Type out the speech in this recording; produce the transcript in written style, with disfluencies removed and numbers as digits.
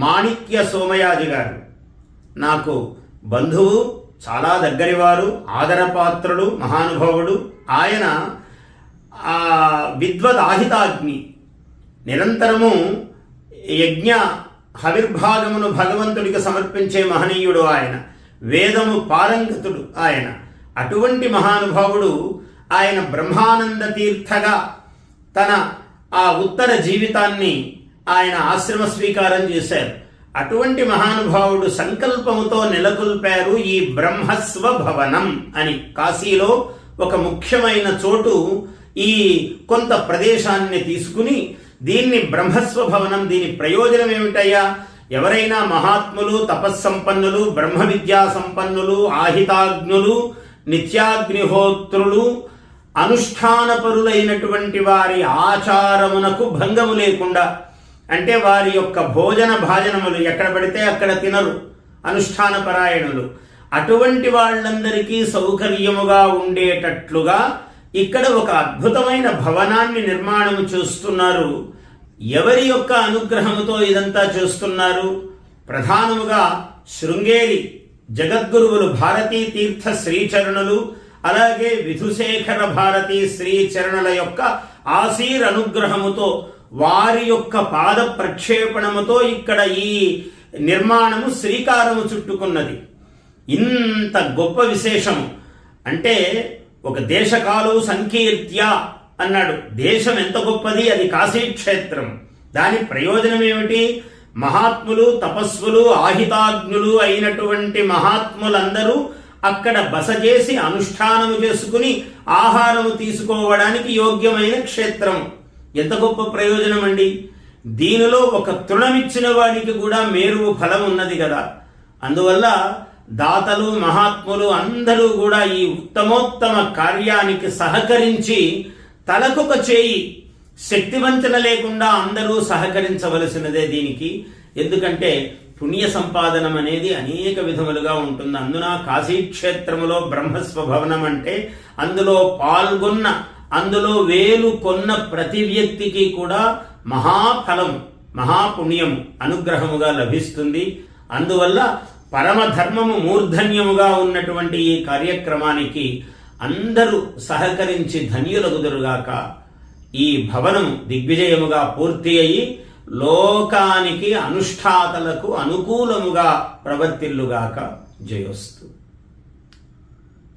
మాణిక్య సోమయాజి గారు నాకు బంధువు, చాలా దగ్గరివారు, ఆదరపాత్రుడు, మహానుభావుడు. ఆయన విద్వదాహితాగ్ని, నిరంతరము యజ్ఞ హవిర్భాగమును భగవంతుడికి సమర్పించే మహనీయుడు ఆయన. వేదము పారంగతుడు ఆయన. అటువంటి మహానుభావుడు ఆయన బ్రహ్మానంద తీర్థగా తన ఆ ఉత్తర జీవితాన్ని ఆయన ఆశ్రమ స్వీకారం చేశారు. అటువంటి మహానుభావుడు సంకల్పముతో నెలకొల్పారు ఈ బ్రహ్మస్వ భవనం అని. కాశీలో ఒక ముఖ్యమైన చోటు ఈ కొంత ప్రదేశాన్ని తీసుకుని దీన్ని బ్రహ్మస్వ భవనం. దీని ప్రయోజనం ఏమిటయ్యా? ఎవరైనా మహాత్ములు, తపస్సంపన్నులు, బ్రహ్మ విద్యా సంపన్నులు, ఆహితాగ్నులు, నిత్యాగ్నిహోత్రులు, అనుష్ఠానపరులైనటువంటి వారి ఆచారమునకు భంగము లేకుండా, అంటే వారి యొక్క భోజన భాజనములు ఎక్కడ పడితే అక్కడ తినరు అనుష్ఠాన పరాయణులు, అటువంటి వాళ్ళందరికీ సౌకర్యముగా ఉండేటట్లుగా ఇక్కడ ఒక అద్భుతమైన భవనాన్ని నిర్మాణం చేస్తున్నారు. ఎవరి యొక్క అనుగ్రహముతో ఇదంతా చేస్తున్నారు? ప్రధానముగా శృంగేరి జగద్గురువులు భారతీ తీర్థ శ్రీచరణులు, అలాగే విధుశేఖర భారతీ శ్రీచరణుల యొక్క ఆశీర్ అనుగ్రహముతో, వారి యొక్క పాద ప్రక్షేపణముతో ఇక్కడ ఈ నిర్మాణము శ్రీకారము చుట్టుకున్నది. ఇంత గొప్ప విశేషము అంటే ఒక దేశకాలు సంకీర్త్య అన్నాడు. దేశం ఎంత గొప్పది, అది కాశీక్షేత్రం. దాని ప్రయోజనం ఏమిటి? మహాత్ములు, తపస్సులు, ఆహితాగ్నులు అయినటువంటి మహాత్ములందరూ అక్కడ బస చేసి అనుష్ఠానము చేసుకుని ఆహారము తీసుకోవడానికి యోగ్యమైన క్షేత్రం. ఎంత గొప్ప ప్రయోజనం అండి! దీనిలో ఒక తృణమిచ్చిన వాడికి కూడా మేరువు ఫలం ఉన్నది కదా. అందువల్ల దాతలు, మహాత్ములు అందరూ కూడా ఈ ఉత్తమోత్తమ కార్యానికి సహకరించి తలకొక చేయి, శక్తివంచన లేకుండా అందరూ సహకరించవలసినదే దీనికి. ఎందుకంటే పుణ్య సంపాదనం అనేది అనేక విధములుగా ఉంటుంది. అందున కాశీక్షేత్రములో బ్రహ్మస్వభవనం అంటే అందులో పాల్గొన్న, అందులో వేలు కొన్న ప్రతి వ్యక్తికి కూడా మహాఫలం, మహాపుణ్యము అనుగ్రహముగా లభిస్తుంది. అందువల్ల పరమధర్మము మూర్ధన్యముగా ఉన్నటువంటి ఈ కార్యక్రమానికి అందరూ సహకరించి ధన్యులగుదురుగాక. ఈ భవనం దిగ్విజయముగా పూర్తి అయి లోకానికి అనుష్ఠాతలకు అనుకూలముగా ప్రవర్తిల్లుగాక. జయోస్తు.